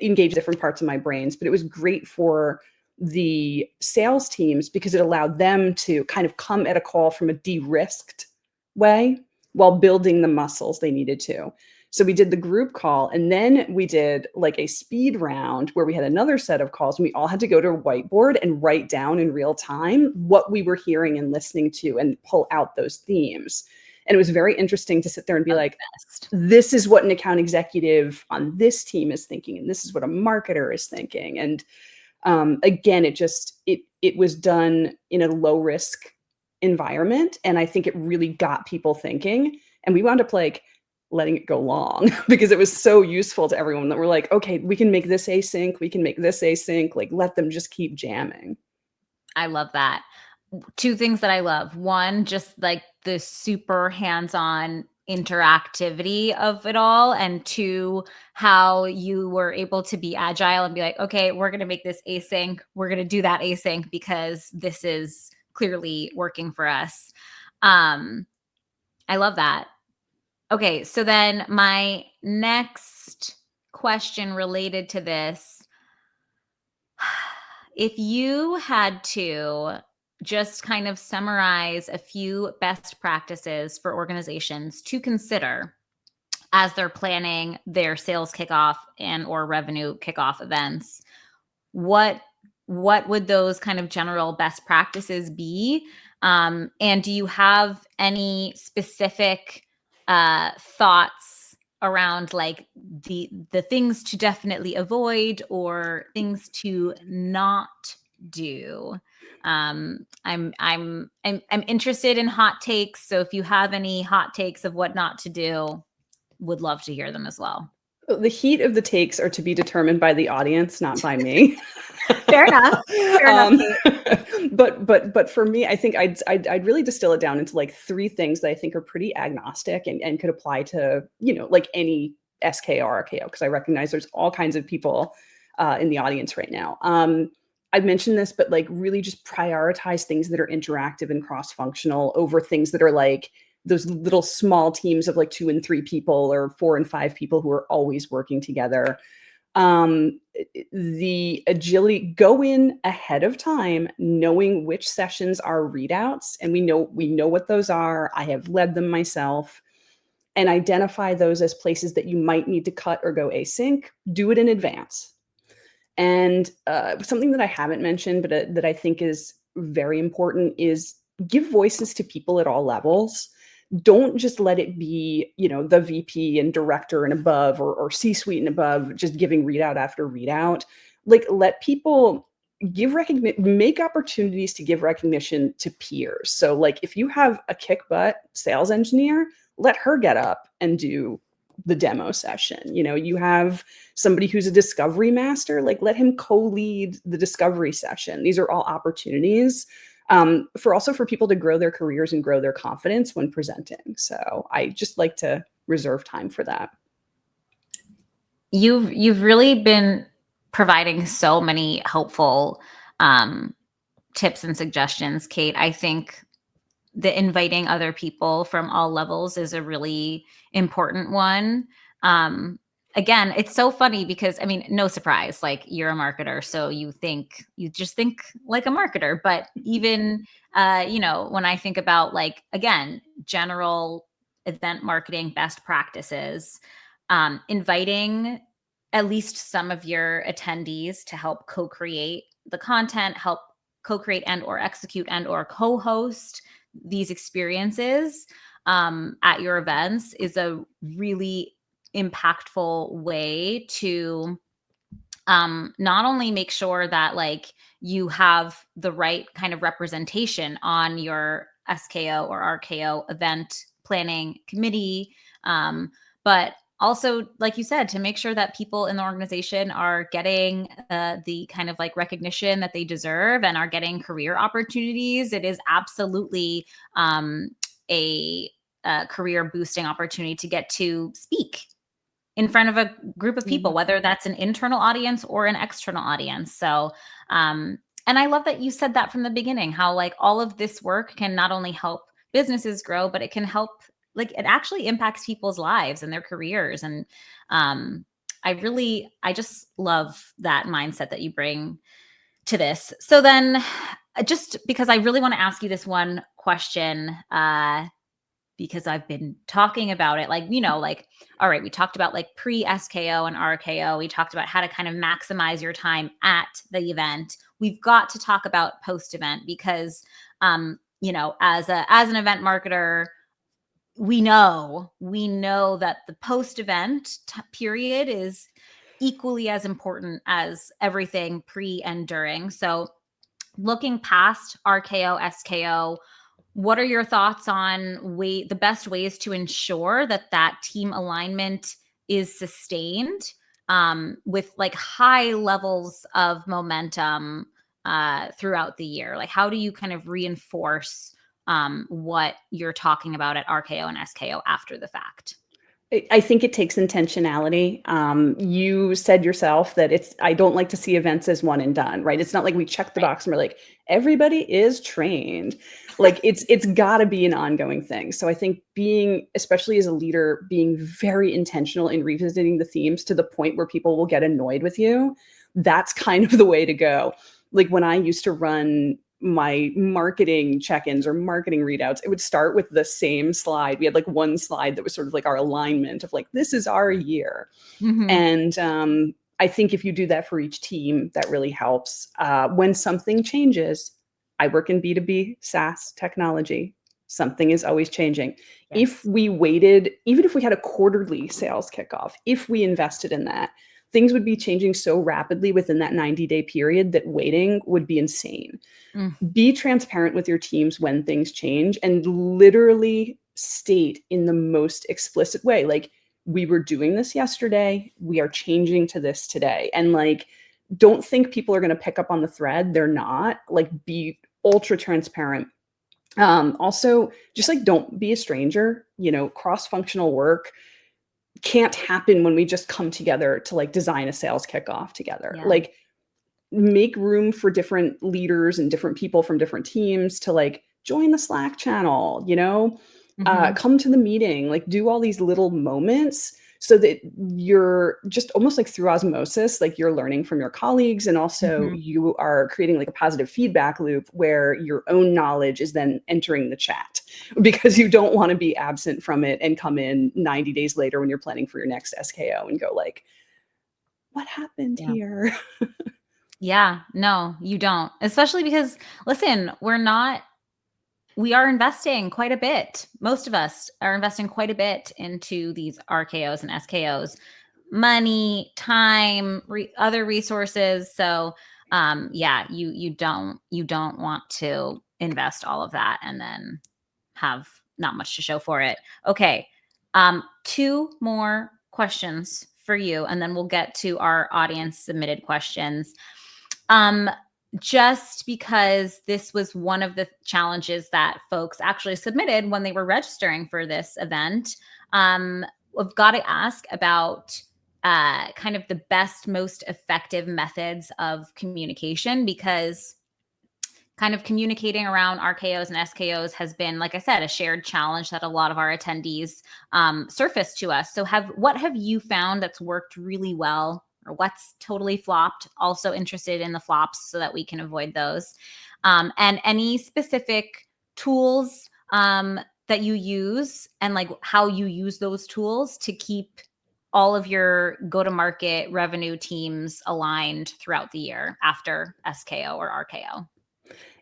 engage different parts of my brains. But it was great for the sales teams because it allowed them to kind of come at a call from a de-risked way while building the muscles they needed to. So we did the group call, and then we did like a speed round where we had another set of calls, and we all had to go to a whiteboard and write down in real time what we were hearing and listening to and pull out those themes. And it was very interesting to sit there and be like, this is what an account executive on this team is thinking, and this is what a marketer is thinking. And again, it was done in a low risk environment, and I think it really got people thinking. And we wound up like letting it go long because it was so useful to everyone that we're like, okay, we can make this async, we can make this async, like let them just keep jamming. I love that. Two things that I love. One, just like the super hands-on interactivity of it all. And two, how you were able to be agile and be like, okay, we're going to make this async. We're going to do that async because this is clearly working for us. I love that. Okay, so then my next question related to this, if you had to just kind of summarize a few best practices for organizations to consider as they're planning their sales kickoff and or revenue kickoff events, what would those kind of general best practices be? And do you have any specific thoughts around like the things to definitely avoid or things to not do? I'm interested in hot takes. So if you have any hot takes of what not to do, would love to hear them as well. The heat of the takes are to be determined by the audience, not by me. Fair enough. Fair enough. Um, but for me, I think I'd really distill it down into like three things that I think are pretty agnostic and could apply to, like any SKO or RKO, because I recognize there's all kinds of people in the audience right now. I've mentioned this, but like really just prioritize things that are interactive and cross-functional over things that are like those little small teams of like 2 and 3 people or 4 and 5 people who are always working together. The agility, go in ahead of time knowing which sessions are readouts, and we know what those are. I have led them myself, and identify those as places that you might need to cut or go async. Do it in advance. And something that I haven't mentioned, but that I think is very important, is give voices to people at all levels. Don't just let it be, the VP and director and above, or C-suite and above, just giving readout after readout. Like, let people give recognition, make opportunities to give recognition to peers. So like, if you have a kick butt sales engineer, let her get up and do the demo session. You have somebody who's a discovery master, like let him co-lead the discovery session. These are all opportunities for people to grow their careers and grow their confidence when presenting. So I just like to reserve time for that. You've really been providing so many helpful tips and suggestions, Kate. I think the inviting other people from all levels is a really important one. Again, it's so funny because, I mean, no surprise, like you're a marketer, so you just think like a marketer. But even, when I think about, like, again, general event marketing best practices, inviting at least some of your attendees to help co-create the content, help co-create and or execute and or co-host these experiences at your events is a really impactful way to not only make sure that like you have the right kind of representation on your SKO or RKO event planning committee, but also, like you said, to make sure that people in the organization are getting the kind of like recognition that they deserve and are getting career opportunities. It is absolutely a career boosting opportunity to get to speak in front of a group of people, whether that's an internal audience or an external audience. So, and I love that you said that from the beginning, how like all of this work can not only help businesses grow, but it can help, like, it actually impacts people's lives and their careers. And I just love that mindset that you bring to this. So then, just because I really want to ask you this one question, because I've been talking about it, like, like, all right, we talked about like pre-SKO and RKO. We talked about how to kind of maximize your time at the event. We've got to talk about post-event because, as an event marketer, we know that the post-event period is equally as important as everything pre and during. So looking past RKO, SKO, what are your thoughts on the best ways to ensure that team alignment is sustained with like high levels of momentum throughout the year? Like, how do you kind of reinforce what you're talking about at RKO and SKO after the fact? I think it takes intentionality. You said yourself that I don't like to see events as one and done, right? It's not like we check the Right. box and we're like, everybody is trained. Like, it's got to be an ongoing thing. So I think especially as a leader, being very intentional in revisiting the themes to the point where people will get annoyed with you, that's kind of the way to go. Like, when I used to run my marketing check-ins or marketing readouts, it would start with the same slide. We had like one slide that was sort of like our alignment of like, this is our year. Mm-hmm. And I think if you do that for each team, that really helps. When something changes, I work in B2B SaaS technology. Something is always changing. If Yes. we waited, even if we had a quarterly sales kickoff, if we invested in that, things would be changing so rapidly within that 90-day period that waiting would be insane. Mm. Be transparent with your teams when things change, and literally state in the most explicit way, like, we were doing this yesterday, we are changing to this today. And like, don't think people are going to pick up on the thread. They're not. Like, be ultra transparent. Also, just like, don't be a stranger. Cross-functional work can't happen when we just come together to like design a sales kickoff together. Yeah. Like, make room for different leaders and different people from different teams to like join the Slack channel, Mhm. come to the meeting, like do all these little moments so that you're just almost like through osmosis, like you're learning from your colleagues and also Mhm. you are creating like a positive feedback loop where your own knowledge is then entering the chat because you don't want to be absent from it and come in 90 days later when you're planning for your next SKO and go like, what happened Yeah. here? Yeah. No, you don't. Especially because listen, we are investing quite a bit. Most of us are investing quite a bit into these RKOs and SKOs. Money, time, other resources. So, yeah, you don't want to invest all of that and then have not much to show for it. Okay, two more questions for you, and then we'll get to our audience submitted questions. Um, just because this was one of the challenges that folks actually submitted when they were registering for this event, we've got to ask about kind of the best, most effective methods of communication because kind of communicating around RKOs and SKOs has been, like I said, a shared challenge that a lot of our attendees surfaced to us. So, what have you found that's worked really well, or what's totally flopped? Also interested in the flops so that we can avoid those, and any specific tools that you use, and like how you use those tools to keep all of your go-to-market revenue teams aligned throughout the year after SKO or RKO.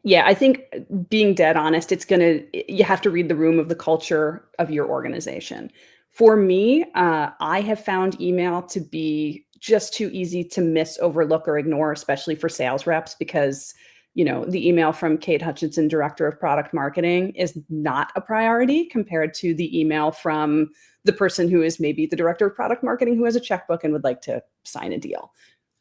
Yeah, I think being dead honest, you have to read the room of the culture of your organization. For me, I have found email to be just too easy to miss, overlook, or ignore, especially for sales reps, because the email from Kate Hutchinson, director of product marketing, is not a priority compared to the email from the person who is maybe the director of product marketing who has a checkbook and would like to sign a deal.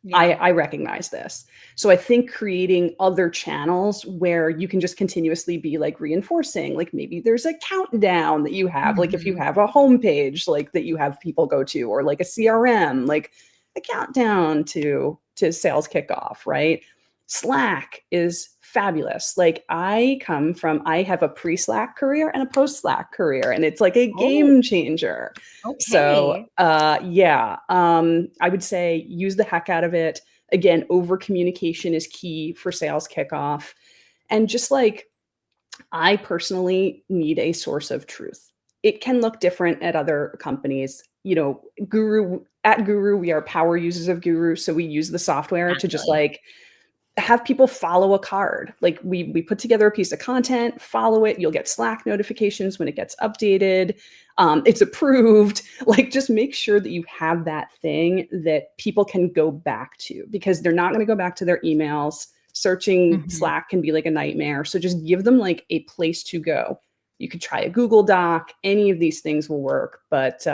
Yeah. I recognize this. So I think creating other channels where you can just continuously be like reinforcing, like maybe there's a countdown that you have, like if you Mhm. have a homepage like that you have people go to, or like a CRM, like a countdown to sales kickoff, right? Slack is fabulous. Like I have a pre-Slack career and a post-Slack career, and it's like a Oh, game changer. So, okay. yeah, I would say use the heck out of it. Again, over communication is key for sales kickoff. And just like I personally need a source of truth. It can look different at other companies. Guru, we are power users of Guru. So we use the software to just Naturally. like have people follow a card. Like we put together a piece of content, follow it. You'll get Slack notifications when it gets updated. It's approved. Like just make sure that you have that thing that people can go back to because they're not going to go back to their emails. Searching Mhm. Slack can be like a nightmare. So just give them like a place to go. You could try a Google Doc. Any of these things will work, but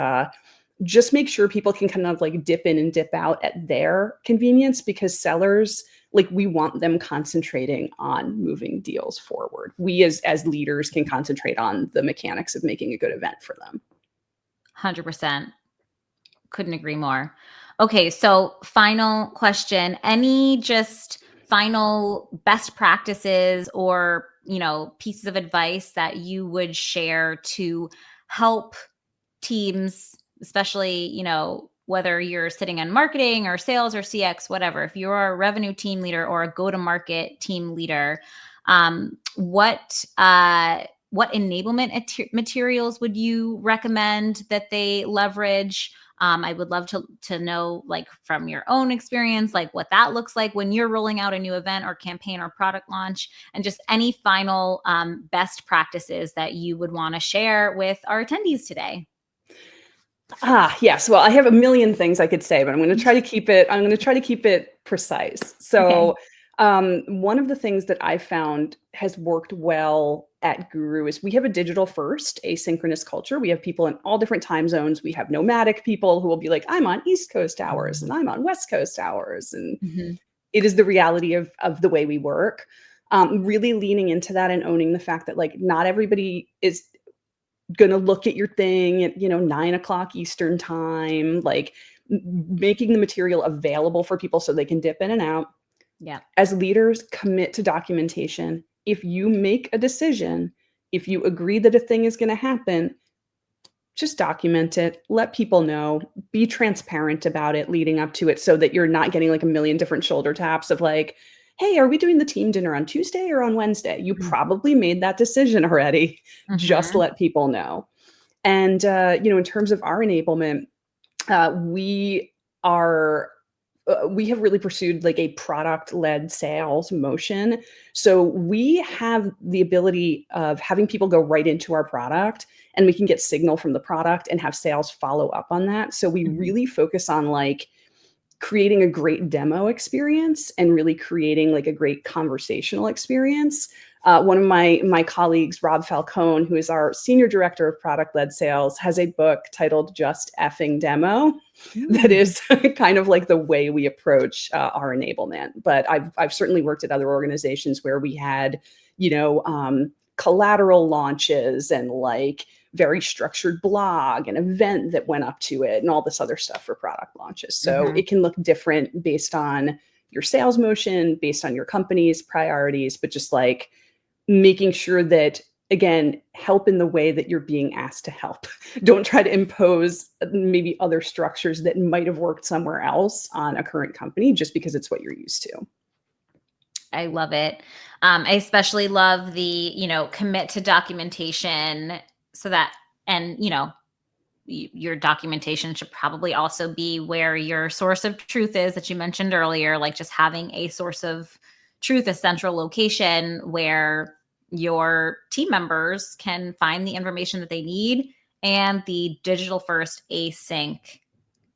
just make sure people can kind of like dip in and dip out at their convenience because sellers, like we want them concentrating on moving deals forward. We as leaders can concentrate on the mechanics of making a good event for them. 100%. Couldn't agree more. Okay, so final question. Any just final best practices or, pieces of advice that you would share to help teams, especially, whether you're sitting in marketing or sales or CX, whatever, if you're a revenue team leader or a go-to-market team leader, what enablement materials would you recommend that they leverage? I would love to know, like from your own experience, like what that looks like when you're rolling out a new event or campaign or product launch, and just any final best practices that you would want to share with our attendees today. Yes. Well, I have a million things I could say, but I'm going to try to keep it precise. Okay. So, one of the things that I found has worked well at Guru is we have a digital first asynchronous culture. We have people in all different time zones. We have nomadic people who will be like, I'm on East Coast hours and I'm on West Coast hours. And Mhm. it is the reality of the way we work. Really leaning into that and owning the fact that like not everybody is gonna look at your thing at 9 o'clock Eastern time, like making the material available for people so they can dip in and out. Yeah. As leaders, commit to documentation. If you make a decision, If you agree that a thing is going to happen, just document it, let people know, be transparent about it leading up to it so that you're not getting like a million different shoulder taps of like, hey, are we doing the team dinner on Tuesday or on Wednesday? You probably made that decision already. Just Mhm. let people know. And, in terms of our enablement, we are we have really pursued like a product led sales motion. So we have the ability of having people go right into our product, and we can get signal from the product and have sales follow up on that. So we Mhm. really focus on like creating a great demo experience and really creating like a great conversational experience. One of my colleagues, Rob Falcone, who is our senior director of product led sales, has a book titled Just Effing Demo that Mm. is kind of like the way we approach our enablement. But I've certainly worked at other organizations where we had, collateral launches and like very structured blog and event that went up to it and all this other stuff for product launches. So Mhm. it can look different based on your sales motion, based on your company's priorities, but just like making sure that, again, help in the way that you're being asked to help. Don't try to impose maybe other structures that might have worked somewhere else on a current company just because it's what you're used to. I love it. I especially love the, commit to documentation so that, and, your documentation should probably also be where your source of truth is that you mentioned earlier, like just having a source of truth, a central location where your team members can find the information that they need, and the digital first async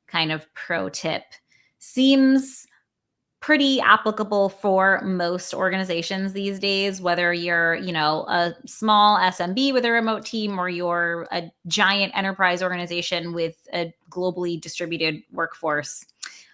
kind of pro tip seems pretty applicable for most organizations these days, whether you're, a small SMB with a remote team or you're a giant enterprise organization with a globally distributed workforce.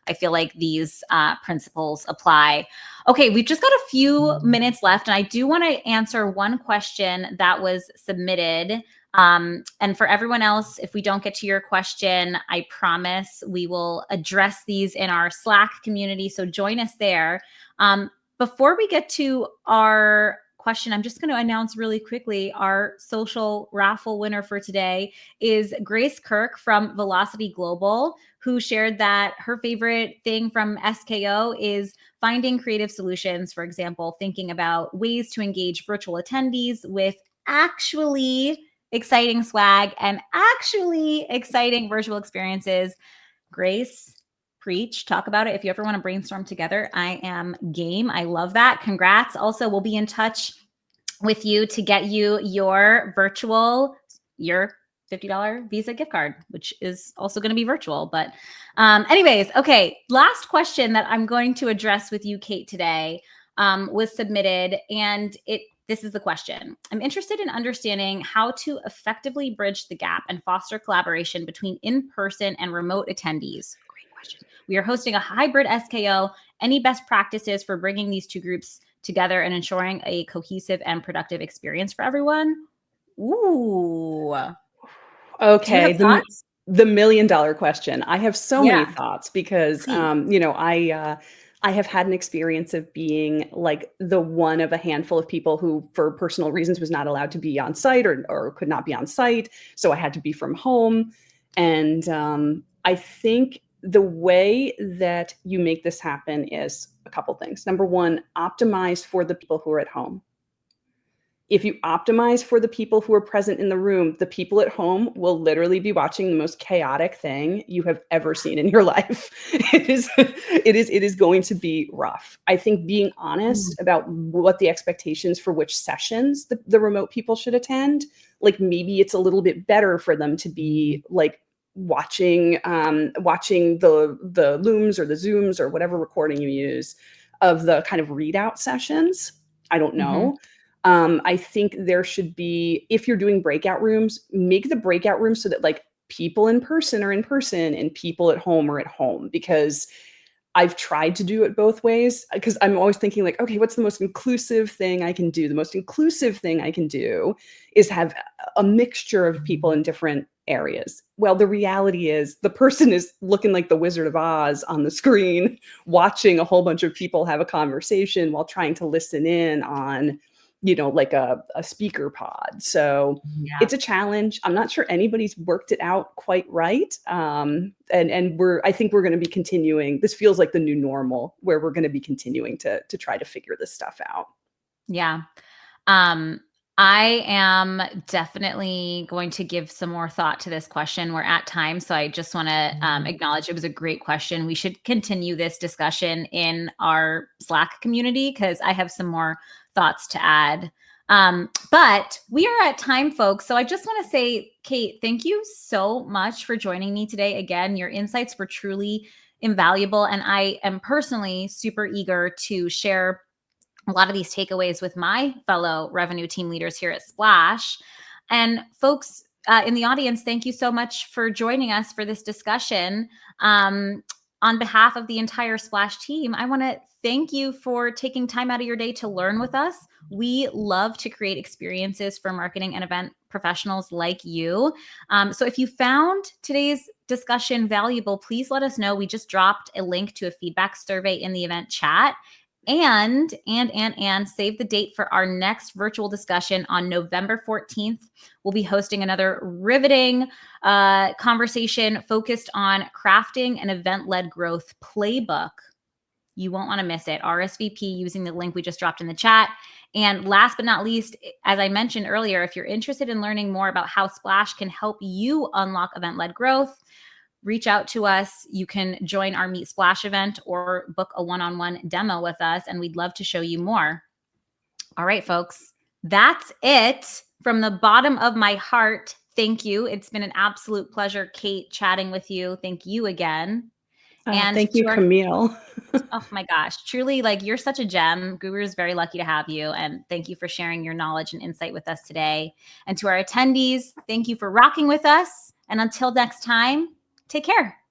I feel like these principles apply. Okay, we've just got a few minutes left, and I do want to answer one question that was submitted. And for everyone else, if we don't get to your question, I promise we will address these in our Slack community. So join us there. Before we get to our question, I'm just going to announce really quickly our social raffle winner for today is Grace Kirk from Velocity Global, who shared that her favorite thing from SKO is finding creative solutions. For example, thinking about ways to engage virtual attendees with actually exciting swag and actually exciting virtual experiences. Grace, preach, talk about it. If you ever want to brainstorm together, I am game. I love that. Congrats. Also, we'll be in touch with you to get you your $50 Visa gift card, which is also going to be virtual. But anyways, okay, last question that I'm going to address with you, Kate, today was submitted, and this is the question. I'm interested in understanding how to effectively bridge the gap and foster collaboration between in-person and remote attendees. Great question. We are hosting a hybrid SKO. Any best practices for bringing these two groups together and ensuring a cohesive and productive experience for everyone? Ooh. Do you have Okay, thoughts? the $1,000,000 question. I have so many Yeah, thoughts because, please. I have had an experience of being like the one of a handful of people who, for personal reasons, was not allowed to be on site or could not be on site. So I had to be from home. And I think the way that you make this happen is a couple things. Number one, optimize for the people who are at home. If you optimize for the people who are present in the room, the people at home will literally be watching the most chaotic thing you have ever seen in your life. It is going to be rough. I think being Mm, honest about what the expectations for which sessions the remote people should attend, like maybe it's a little bit better for them to be like watching the looms or the zooms or whatever recording you use of the kind of readout sessions. I don't mhm, know. I think there should be, if you're doing breakout rooms, make the breakout rooms so that like people in person are in person and people at home are at home, because I've tried to do it both ways because I'm always thinking like, okay, what's the most inclusive thing I can do? The most inclusive thing I can do is have a mixture of people in different areas. Well, the reality is the person is looking like the Wizard of Oz on the screen, watching a whole bunch of people have a conversation while trying to listen in on like a speaker pod. So Yeah. it's a challenge. I'm not sure anybody's worked it out quite right. And I think we're going to be continuing. This feels like the new normal where we're going to be continuing to try to figure this stuff out. Yeah. Um, I am definitely going to give some more thought to this question. We're at time, so I just want to acknowledge it was a great question. We should continue this discussion in our Slack community because I have some more thoughts to add. But we are at time, folks. So I just want to say, Kate, thank you so much for joining me today. Again, your insights were truly invaluable, and I am personally super eager to share a lot of these takeaways with my fellow revenue team leaders here at Splash. And folks in the audience, thank you so much for joining us for this discussion. On behalf of the entire Splash team, I want to thank you for taking time out of your day to learn with us. We love to create experiences for marketing and event professionals like you. So if you found today's discussion valuable, please let us know. We just dropped a link to a feedback survey in the event chat. And save the date for our next virtual discussion on November 14th. We'll be hosting another riveting conversation focused on crafting an event-led growth playbook. You won't want to miss it. RSVP using the link we just dropped in the chat. And last but not least, as I mentioned earlier, if you're interested in learning more about how Splash can help you unlock event-led growth, reach out to us. You can join our Meet Splash event or book a one-on-one demo with us, and we'd love to show you more. All right, folks, that's it. From the bottom of my heart, thank you. It's been an absolute pleasure, Kate, chatting with you. Thank you again. And Thank you, to our Camille. oh my gosh, truly, like, you're such a gem. Guru is very lucky to have you. And thank you for sharing your knowledge and insight with us today. And to our attendees, thank you for rocking with us. And until next time, take care.